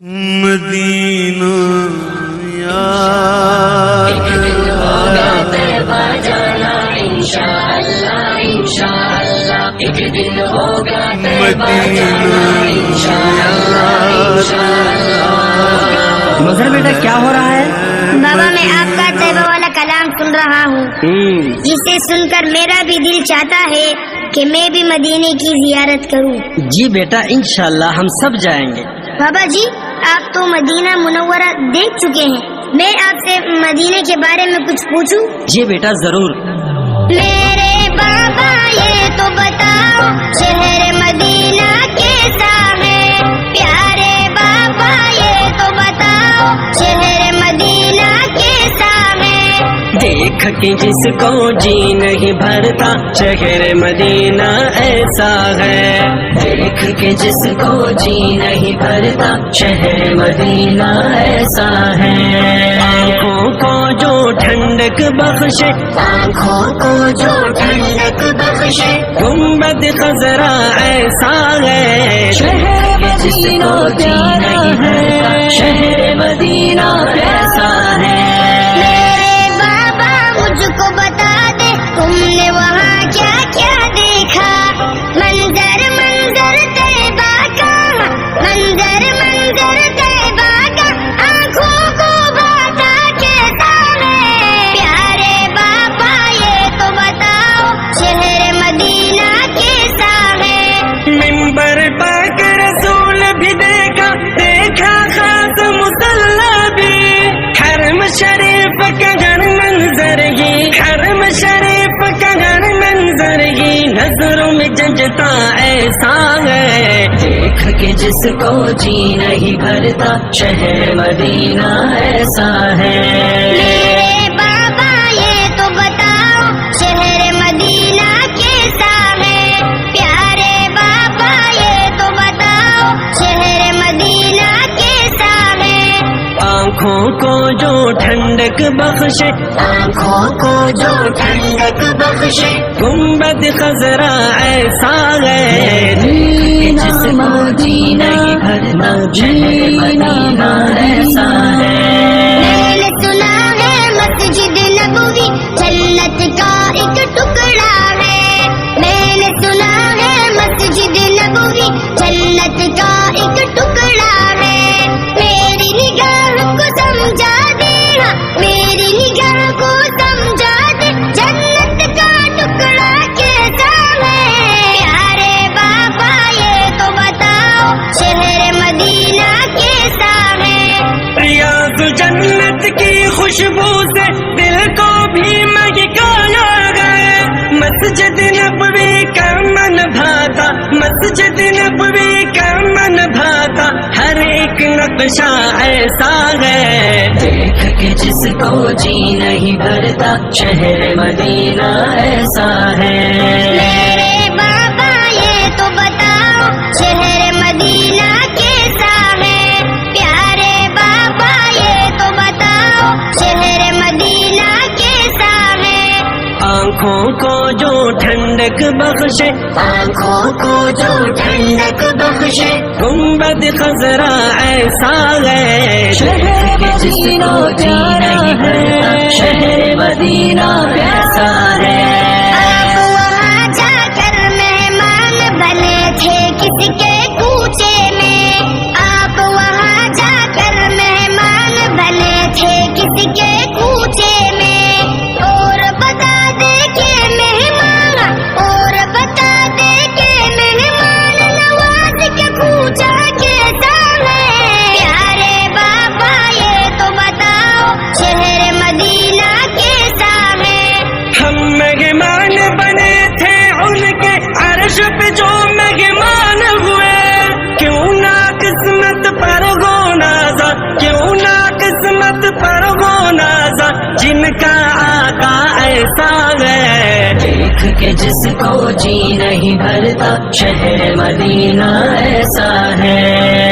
مدینہ یاد ہوگا طیبہ جانا انشاءاللہ انشاءاللہ، ایک دن ہوگا طیبہ جانا انشاءاللہ انشاءاللہ۔ مظہر بیٹا کیا ہو رہا ہے؟ بابا میں آپ کا طیبہ والا کلام سن رہا ہوں، جسے سن کر میرا بھی دل چاہتا ہے کہ میں بھی مدینے کی زیارت کروں۔ جی بیٹا انشاءاللہ ہم سب جائیں گے۔ بابا جی آپ تو مدینہ منورہ دیکھ چکے ہیں، میں آپ سے مدینے کے بارے میں کچھ پوچھوں؟ جی بیٹا ضرور۔ میرے بابا یہ تو بتاؤ شہر مدینہ کیسا ہے، پیارے بابا یہ تو بتاؤ شہر مدینہ کیسا ہے۔ دیکھ کے جس کو جی نہیں بھرتا شہر مدینہ ایسا ہے، دیکھ کے جس کو جی نہیں بھرتا شہر مدینہ ایسا ہے۔ آنکھوں کو جو ٹھنڈک بخشے، آنکھوں کو جو ٹھنڈک بخشے، گنبد خضرا ایسا ہے، شہر مدینہ پیارا ہے، شہر مدینہ ایسا ہے۔ مجھ کو بتا دے تم نے وہاں کیا کیا دیکھا، منظر منظر طیبہ کا، منظر منظر طیبہ کا آنکھوں کو بھاتا کیسا ہے۔ پیارے بابا یہ تو بتاؤ شہر مدینہ کیسا ہے۔ منبر پاک رسول بھی دیکھا، دیکھا خاص مصلی بھی، حرم شریف کا گھر منظر ہی، حرم شریف کا گھر منظر ہی نظروں میں ججتا ایسا ہے، دیکھ کے جس کو جی نہیں بھرتا شہر مدینہ ایسا ہے۔ میرے بابا یہ تو بتاؤ شہر مدینہ کیسا ہے، پیارے بابا یہ تو بتاؤ شہر مدینہ کیسا ہے۔ آنکھوں کو جو ٹھنڈک بخشے، آنکھوں کو جو ٹھنڈک بخشے، گنبد خضرا ایسا ہے، جس کو جی نہیں بھرتا شہر مدینہ ایسا ہے۔ میں نے سنا ہے مسجد نبوی جنت کا ایک ٹکڑا ہے، میں نے سنا ہے مسجد نبوی جنت کا ایک ٹکڑا ہے۔ میری نگاہ کو سمجھا دے، میری نگاہ کو سمجھا دے جنت کا ٹکڑا کیسا ہے۔ پیارے بابا یہ تو بتاؤ شہر مدینہ کیسا ہے۔ ریاض جنت کی خوشبو سے دل کو بھی مہکایا گیا، مسجد نبوی کا من بھاتا، مسجد نبوی کا من بھاتا، ہر ایک نقشہ ایسا ہے، دیکھ کے جس کو جی نہیں بھرتا شہر مدینہ ایسا ہے۔ میرے بابا یہ تو بتاؤ شہر مدینہ کیسا ہے، پیارے بابا یہ تو بتاؤ شہر مدینہ کیسا ہے۔ آنکھوں کو جو ٹھنڈک بخشے، آنکھوں کو جو ٹھنڈک بخشے، گنبد خضرا ایسا ہے، شہر مدینہ پیارا ہے، شہر مدینہ ایسا ہے۔ آپ وہاں جا کر مہمان بنے تھے کس کے کوچے میں، آپ وہاں جا کر مہمان بنے تھے کس کے کوچے میں، اور بتا دے کہ مہمان، اور بتا دے کہ مہمان نواز کے کوچا کیسا ہے۔ پیارے بابا یہ تو بتاؤ شہر مدینہ کیسا ہے۔ ہم مہمان بنے تھے ان کے عرش پہ جو مہمان ہوئے، کیوں نہ قسمت پر ہو نازا، کیوں نہ قسمت پر ہو نازا، جن کا آقا ایسا ہے، دیکھ کے جس کو جی نہیں بھرتا شہر مدینہ ایسا ہے۔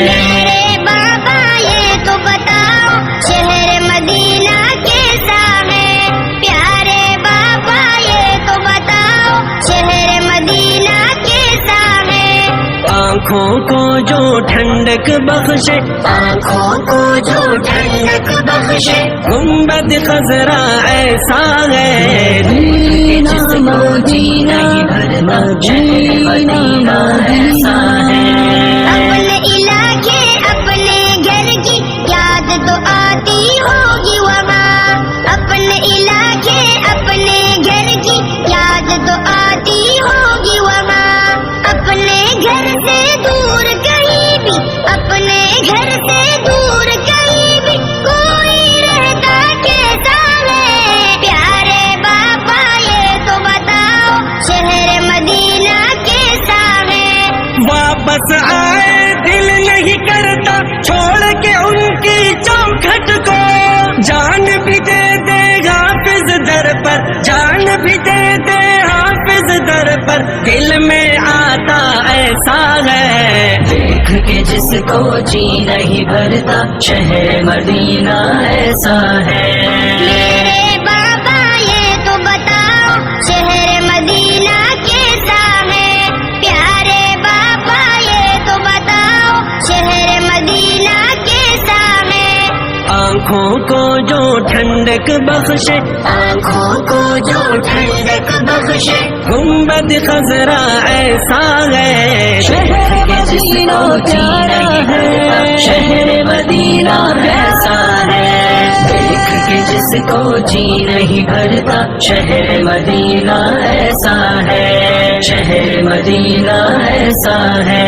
میرے بابا یہ تو بتاؤ شہر مدینہ کیسا ہے، پیارے بابا یہ تو بتاؤ شہر مدینہ کیسا ہے۔ آنکھوں کو جو ٹھنڈک بخشے آنکھوں کو جو ٹھنڈک بخشے گنبد خضرا ایسا ہے مدینہ مدینہ مدینہ ایسا ہے اپنے علاقے اپنے گھر کی یاد تو آتی ہوگی وہاں اپنے علاقے اپنے گھر کی یاد تو آتی ہوگی وہاں اپنے گھر سے دور کہیں بھی اپنے گھر سے دور کہیں بھی کوئی رہتا کیسا ہے پیارے باپا یہ تو بتاؤ شہر مدینہ کیسا ہے واپس آئے دل نہیں کرتا چھوڑ کے ان کی چوکھٹ کو جان بھی دے دے حافظ در پر جان بھی دے دے حافظ در پر دل میں آتا ایسا ہے دیکھ کے جس کو جی نہیں بھرتا شہر مدینہ ایسا ہے میرے بابا یہ تو بتاؤ شہر مدینہ کیسا ہے پیارے بابا یہ تو بتاؤ شہر مدینہ کیسا ہے آنکھوں کو جو ٹھنڈک بخشے آنکھوں کو جو ٹھنڈک بخشے گنبد خضرا ایسا ہے شہر مدینہ پیارا ہے شہر مدینہ ایسا ہے دیکھ کے جس کو جی نہیں بھرتا شہر مدینہ ایسا ہے شہر مدینہ ایسا ہے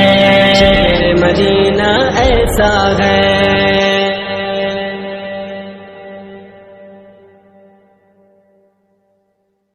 شہر مدینہ ایسا ہے